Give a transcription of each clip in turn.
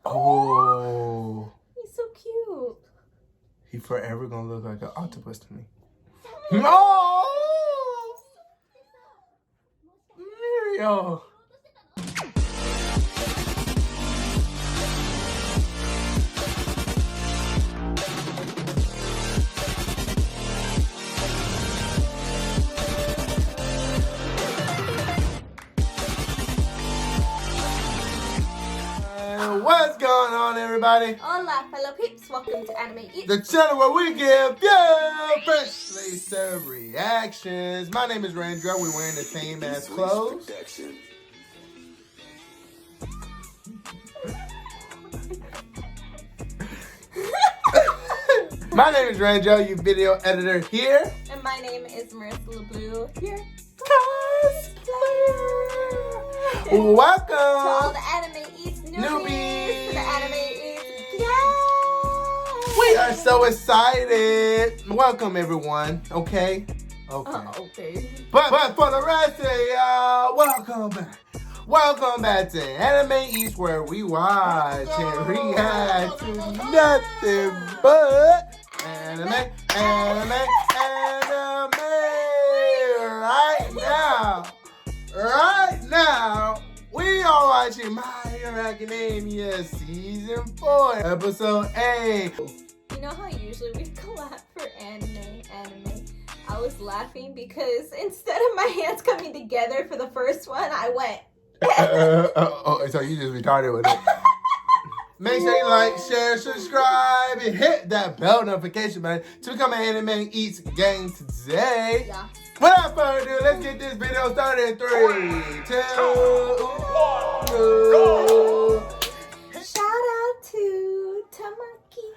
Oh. He's so cute. He forever gonna look like an octopus to me. No! Muriel. What's going on, everybody? Hola, fellow peeps. Welcome to Anime Eats. The channel where we give you freshly served reactions. My name is Randra. We're wearing the same ass clothes. My name is Randra, you video editor here. And my name is Marissa LeBlue here. Welcome to all the Anime Eats newbies. The Anime Eats. Yeah. We are so excited. Welcome everyone. Okay. Okay. But for the rest of y'all, welcome back. Welcome back to Anime Eats, where we watch and react to nothing but anime. Right now, we are watching My Hero Academia Season 4, Episode 8. You know how usually we collab for anime? I was laughing because instead of my hands coming together for the first one, I went. So you just retarded with it. Make sure you like, share, subscribe, and hit that bell notification button to become an Anime Eats gang today. Yeah. Without further ado, let's get this video started in 3, 2, 1, go! Shout out to Tamaki.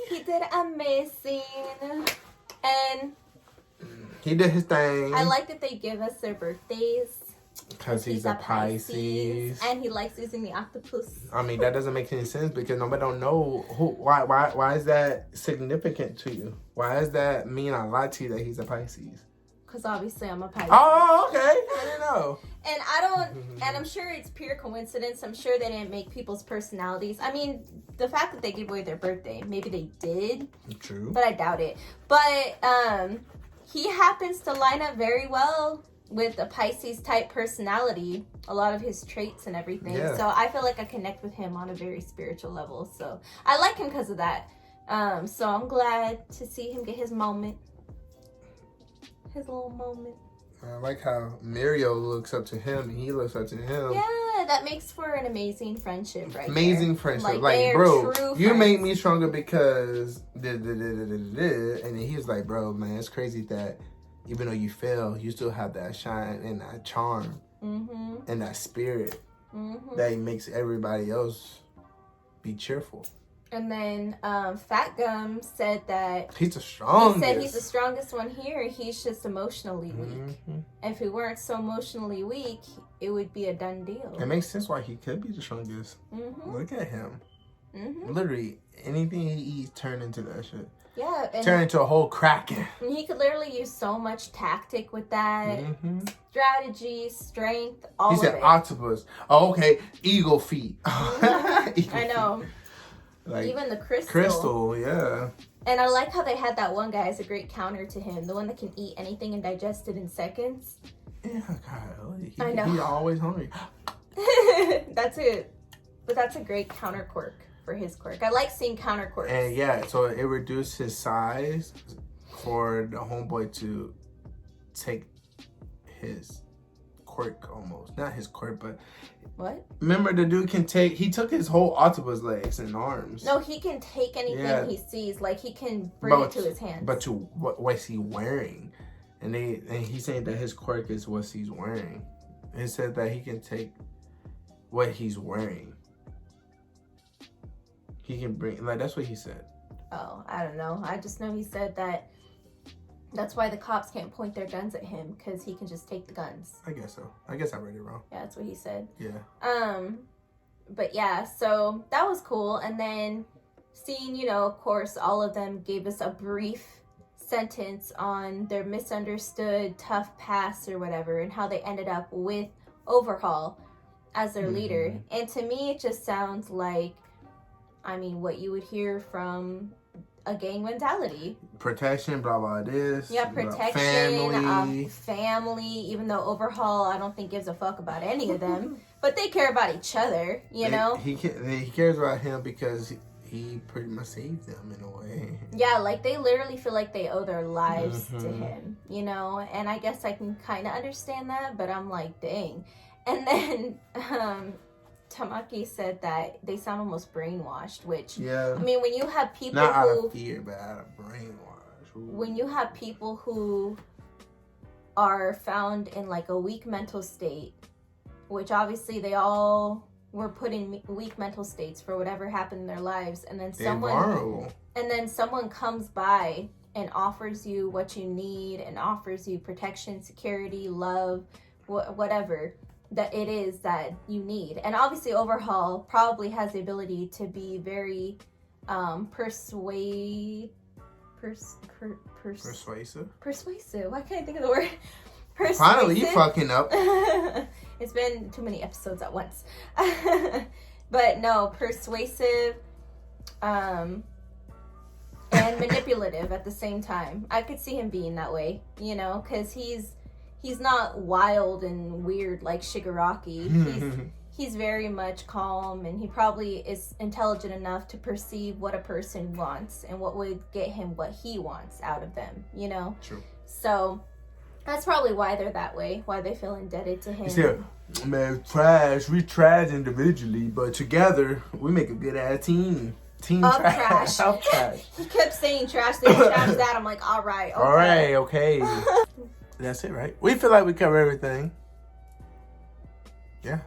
He did amazing. And he did his thing. I like that they give us their birthdays. Because he's a Pisces. And he likes using the octopus. I mean, that doesn't make any sense because nobody don't know why is that significant to you? Why does that mean a lot to you that he's a Pisces? Because obviously I'm a Pisces. Oh, okay. I didn't know. And I'm sure it's pure coincidence. I'm sure they didn't make people's personalities. I mean, the fact that they gave away their birthday, maybe they did. True. But I doubt it. But he happens to line up very well with a Pisces type personality, a lot of his traits and everything. Yeah. So I feel like I connect with him on a very spiritual level. So I like him because of that. So I'm glad to see him get his moment. His little moment. I like how Muriel looks up to him and he looks up to him. Yeah, that makes for an amazing friendship, right? Amazing friendship. Like bro, you made me stronger because and then he was like, bro, man, it's crazy that even though you fail, you still have that shine and that charm and that spirit that makes everybody else be cheerful. And then Fat Gum said that he's the strongest. He said he's the strongest one here. He's just emotionally weak. If he weren't so emotionally weak, it would be a done deal. It makes sense why he could be the strongest. Look at him. Literally, anything he eats turn into that shit. Yeah. Turn into a whole kraken. And he could literally use so much tactic with that. Strategy, strength, all of it. He said octopus. Oh, okay. Eagle feet. I know. Like, even the crystal. Crystal, yeah. And I like how they had that one guy as a great counter to him. The one that can eat anything and digest it in seconds. Yeah, God. I know. He's always hungry. That's it. But that's a great counter quirk for his quirk. I like seeing counter quirks. And yeah, so it reduced his size for the homeboy to take his quirk almost. Not his quirk, but... What? Remember the dude he took his whole octopus legs and arms. No, he can take anything he sees. Like, he can bring it to his hands. But to what's he wearing? And he's saying that his quirk is what he's wearing. He said that he can take what he's wearing. He can bring, like, that's what he said. Oh, I don't know. I just know he said that that's why the cops can't point their guns at him, because he can just take the guns. I guess so. I guess I read it wrong. Yeah, that's what he said. Yeah. But yeah, so that was cool. And then seeing, you know, of course, all of them gave us a brief sentence on their misunderstood tough past or whatever, and how they ended up with Overhaul. as their leader. And to me, it just sounds like, I mean, what you would hear from a gang mentality. Protection, blah, blah, this. Yeah, protection, family. Even though Overhaul, I don't think gives a fuck about any of them. But they care about each other, you know? He cares about him because he pretty much saved them in a way. Yeah, like they literally feel like they owe their lives to him, you know? And I guess I can kind of understand that, but I'm like, dang. And then Tamaki said that they sound almost brainwashed, which, yeah. I mean, when you have people not out of fear, but out of brainwash. Ooh. When you have people who are found in like a weak mental state, which obviously they all were put in weak mental states for whatever happened in their lives, and then someone comes by and offers you what you need and offers you protection, security, love, whatever that it is that you need. And obviously Overhaul probably has the ability to be very persuasive. Why can't I think of the word? Persuasive. Finally, you fucking up. It's been too many episodes at once. But no, persuasive and manipulative at the same time. I could see him being that way, you know, because he's not wild and weird like Shigaraki. He's very much calm, and he probably is intelligent enough to perceive what a person wants and what would get him what he wants out of them, you know? True. So that's probably why they're that way, why they feel indebted to him. He said, man, trash. We trash individually, but together we make a good ass team. Team trash. Of trash. He kept saying trash this, trash that. I'm like, all right, okay. That's it, right? We feel like we cover everything. Yeah.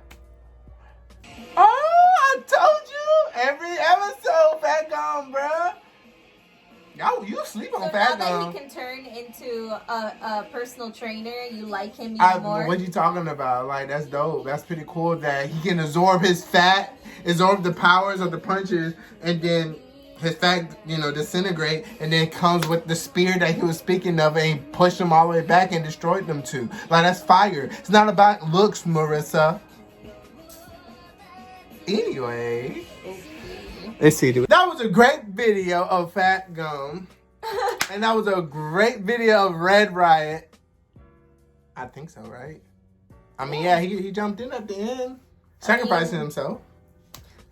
Oh, I told you every episode, Fat Gum, bruh. Yo, you sleep on Fat Gum. Now that he can turn into a personal trainer, you like him even more? What you talking about? Like, that's dope. That's pretty cool that he can absorb his fat, absorb the powers of the punches, and then his fat, you know, disintegrate, and then comes with the spear that he was speaking of and push them all the way back and destroyed them too. Like, that's fire. It's not about looks, Marissa. Anyway. Let's see. That was a great video of Fat Gum. And that was a great video of Red Riot. I think so, right? I mean, yeah, he jumped in at the end. Sacrificing himself.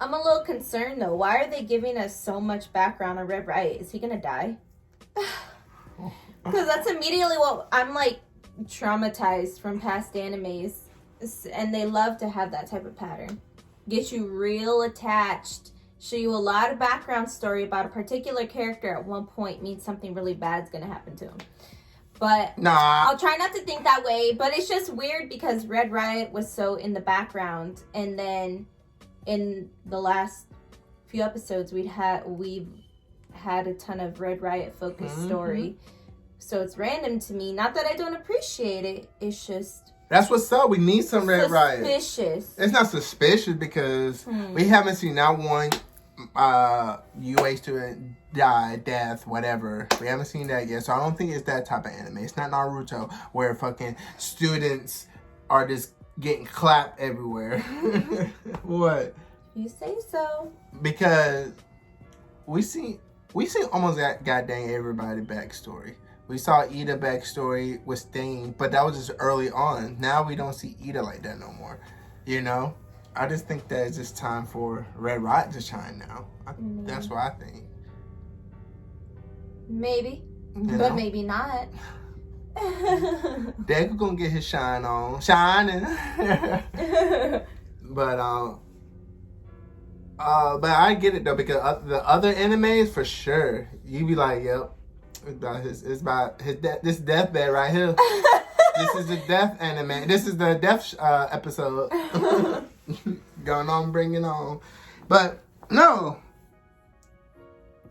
I'm a little concerned, though. Why are they giving us so much background on Red Riot? Is he going to die? Because that's immediately what... I'm, like, traumatized from past animes. And they love to have that type of pattern. Get you real attached. Show you a lot of background story about a particular character at one point means something really bad's gonna happen to him. But I'll try not to think that way. But it's just weird because Red Riot was so in the background, and then in the last few episodes we've had a ton of Red Riot focused story. So it's random to me. Not that I don't appreciate it. It's just that's what's up. We need some Red Riot. Suspicious. It's not suspicious because we haven't seen not one UA student die, death, whatever. We haven't seen that yet. So I don't think it's that type of anime. It's not Naruto where fucking students are just getting clapped everywhere. What? You say so. Because we see almost that goddamn everybody backstory. We saw Ida backstory with Stain, but that was just early on. Now we don't see Ida like that no more. You know? I just think that it's just time for Red Riot to shine now. That's what I think. Maybe. But maybe not. Deku gonna get his shine on. Shining. But I get it though, because the other animes for sure, you be like, yep. It's about his this deathbed right here. This is the death anime. This is the death episode. Going on, bringing on. But no,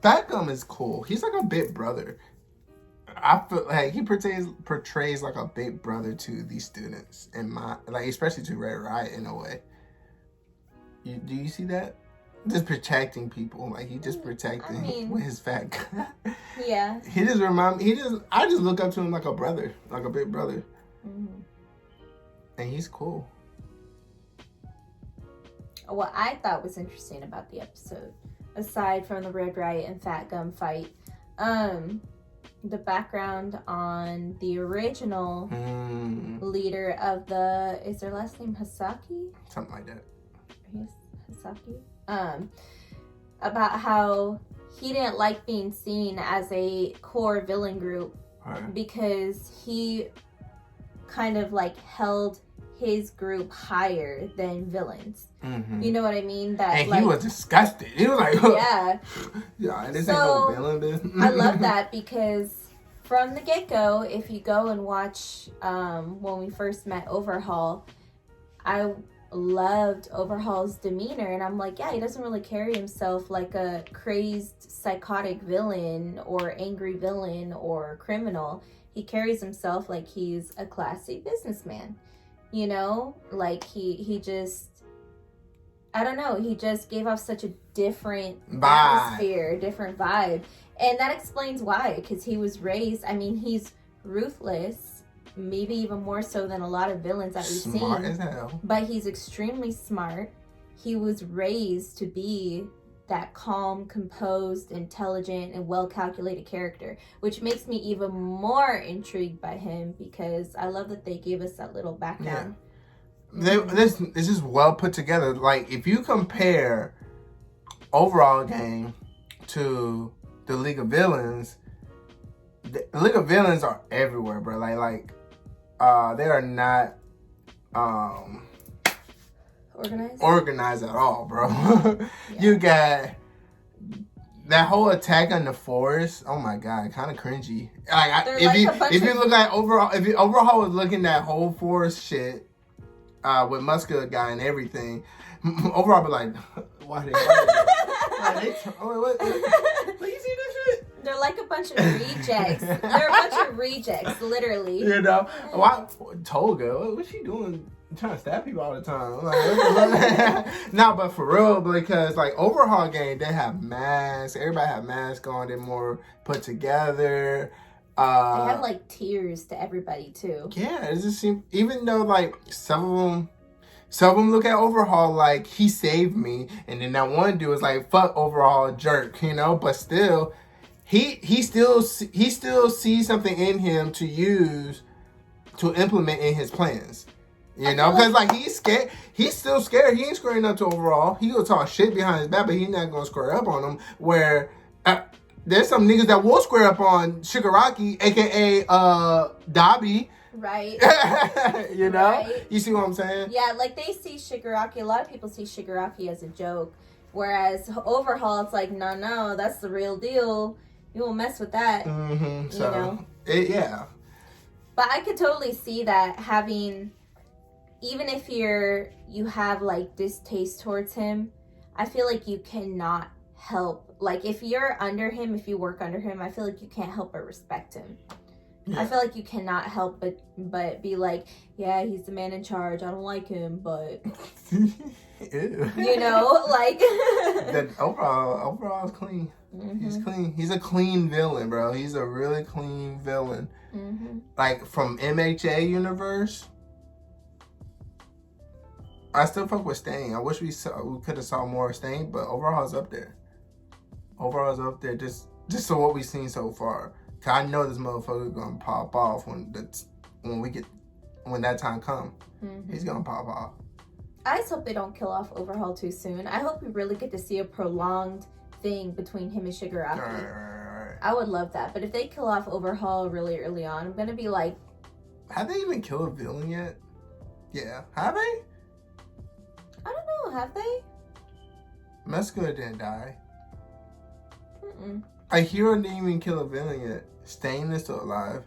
Fat Gum is cool. He's like a big brother. I feel like he portrays like a big brother to these students, especially to Red Riot in a way. Do you see that? Just protecting people, like he just protecting with his fat guy. Yeah. He just remind me. I just look up to him like a brother, like a big brother, and he's cool. what I thought was interesting about the episode, aside from the Red Riot and Fat Gum fight, the background on the original leader of the, is their last name Hasaki? Something like that. Yes, Hasaki. About how he didn't like being seen as a core villain group because he kind of like held his group higher than villains. You know what I mean? That and like, he was disgusted. He was like, yeah, this ain't no villain. I love that because from the get-go, if you go and watch when we first met Overhaul, I loved Overhaul's demeanor, and I'm like, yeah, he doesn't really carry himself like a crazed psychotic villain or angry villain or criminal. He carries himself like he's a classy businessman, you know, like he just, I don't know, he just gave off such a different atmosphere, different vibe, and that explains why, because he was raised, I mean, he's ruthless, maybe even more so than a lot of villains that we've seen. Smart as hell. But he's extremely smart. He was raised to be that calm, composed, intelligent, and well-calculated character, which makes me even more intrigued by him because I love that they gave us that little background. Yeah. This is well put together. Like, if you compare Overhaul game to the League of Villains, the League of Villains are everywhere, bro. Like they are not organized at all, bro. You got that whole attack on the forest. Oh my god, kind of cringy. Like, if you look at Overhaul, if Overhaul was looking at whole forest shit with Muscular Guy and everything, Overhaul be like, why they what? You see this shit? They're like a bunch of rejects. They're a bunch of rejects, literally. You know, why Toga? What's she doing? Trying to stab people all the time. Like, nah, but for real, because like Overhaul game, they have masks. Everybody have masks on. They're more put together. They have like tiers to everybody too. Yeah, it just seems, even though like some of them look at Overhaul like he saved me, and then that one dude is like, fuck Overhaul, jerk, you know. But still, he still sees something in him to use to implement in his plans. You know, because like he's scared. He's still scared. He ain't squaring up to Overhaul. He gonna talk shit behind his back, but he's not gonna square up on him. Where there's some niggas that will square up on Shigaraki, aka Dabi. Right. You know? Right. You see what I'm saying? Yeah, like they see Shigaraki, a lot of people see Shigaraki as a joke. Whereas Overhaul, it's like, no, that's the real deal. You won't mess with that. Mm-hmm. So, you know? Yeah. But I could totally see that having, even if you have like distaste towards him, I feel like you cannot help. Like if you're under him, if you work under him, I feel like you can't help but respect him. Yeah. I feel like you cannot help but be like, yeah, he's the man in charge. I don't like him, but you know, like that overall is clean. Mm-hmm. He's clean. He's a clean villain, bro. He's a really clean villain. Mm-hmm. Like from MHA universe, I still fuck with Stain. I wish we could have saw more Stain, but Overhaul's up there. Overhaul's up there just so what we've seen so far. Cause I know this motherfucker gonna pop off when that time come. Mm-hmm. He's gonna pop off. I just hope they don't kill off Overhaul too soon. I hope we really get to see a prolonged thing between him and Shigaraki. Right. I would love that. But if they kill off Overhaul really early on, I'm gonna be like, have they even killed a villain yet? Yeah, have they? I don't know. Have they? Muscular didn't die. Mm-mm. A hero didn't even kill a villain yet. Stain is still alive.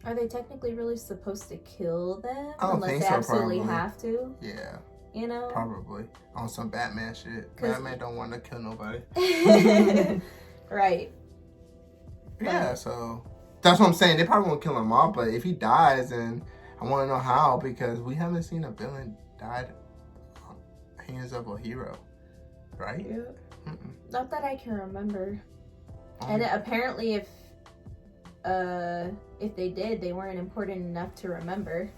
Are they technically really supposed to kill them? I don't think so, absolutely probably. Have to? Yeah. You know? Probably. On some Batman shit. Batman don't want to kill nobody. Right. Yeah, so that's what I'm saying. They probably won't kill him off, but if he dies, then I want to know how, because we haven't seen a villain died hands of a hero. Right? Yeah. Not that I can remember. And apparently if they did, they weren't important enough to remember.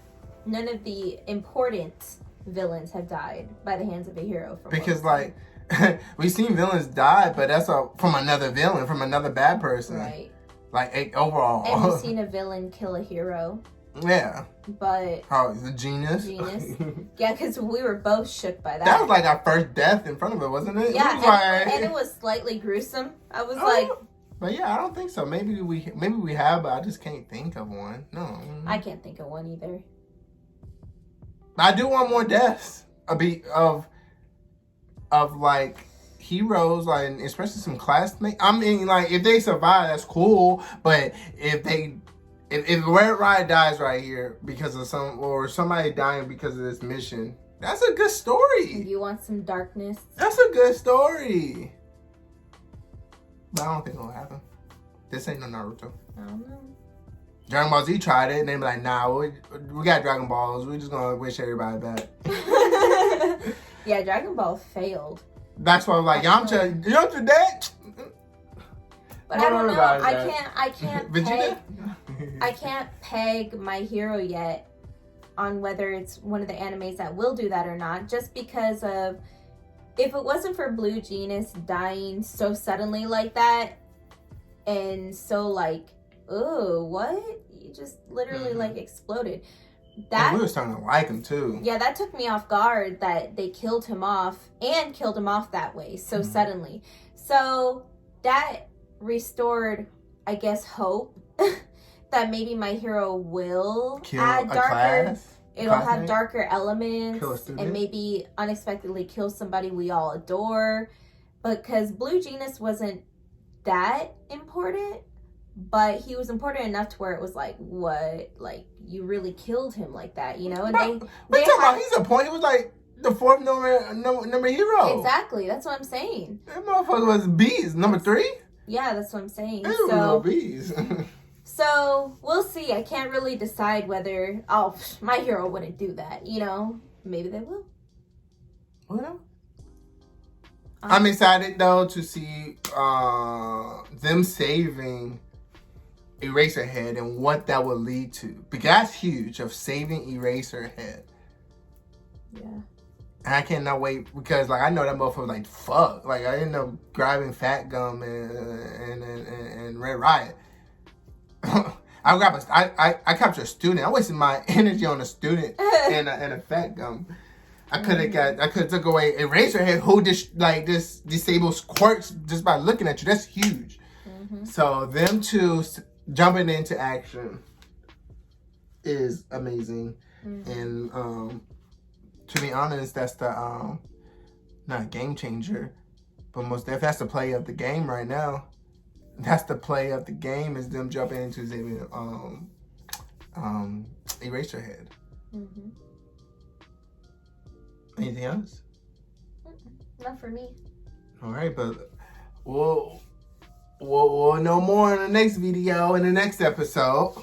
None of the important villains have died by the hands of a hero. Because like we've seen villains die, but that's from another villain, from another bad person. Right. Like overall. And we've seen a villain kill a hero. Yeah. But the genius. Yeah, because we were both shook by that. That was like our first death in front of it, wasn't it? Yeah, and it was slightly gruesome. I was like, but yeah, I don't think so. Maybe we have, but I just can't think of one. No, I can't think of one either. I do want more deaths. A beat of like heroes, like especially some classmates. I mean, like if they survive, that's cool. But if Red Riot dies right here because of somebody dying because of this mission, that's a good story. You want some darkness? That's a good story. But I don't think it'll happen. This ain't no Naruto. I don't know. Dragon Ball Z tried it, and they be like, nah, we got Dragon Balls. We just gonna wish everybody back. Yeah, Dragon Ball failed. That's why I'm like, Yamcha dead? But I don't know. I can't peg my hero yet on whether it's one of the animes that will do that or not, just because of if it wasn't for Blue Genius dying so suddenly like that, and so like, oh, what? You just literally like exploded. And we were starting to like him too. Yeah, that took me off guard that they killed him off that way so suddenly. So that restored, I guess, hope that maybe my hero will add darker. It'll have darker elements and maybe unexpectedly kill somebody we all adore. Because Blue Genius wasn't that important, but he was important enough to where it was like, what? Like, you really killed him like that, you know? And he's a point. He was like the fourth number hero. Exactly. That's what I'm saying. That motherfucker was bees. Number 3? Yeah, that's what I'm saying. So bees. So we'll see. I can't really decide whether my hero wouldn't do that, you know? Maybe they will. Well, I'm excited though to see them saving Eraserhead and what that will lead to. Because that's huge, of saving Eraserhead. Yeah. And I cannot wait because like I know that motherfucker was like fuck. Like I ended up grabbing Fat Gum and Red Riot. I captured a student. I wasted my energy on a student and a Fat Gum. I could have took away Eraserhead, who this disables quirks just by looking at you. That's huge. Mm-hmm. So them two jumping into action is amazing. Mm-hmm. And to be honest, that's the not a game changer, but most definitely that's the play of the game right now. That's the play of the game is them jumping into Eraserhead. Mm-hmm. Anything else? Not for me. All right, but we'll know more in the next video, in the next episode.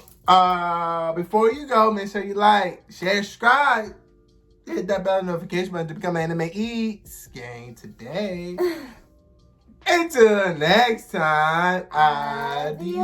Before you go, make sure you like, share, subscribe, hit that bell notification button to become Anime Eats Gang today. Until next time, adios.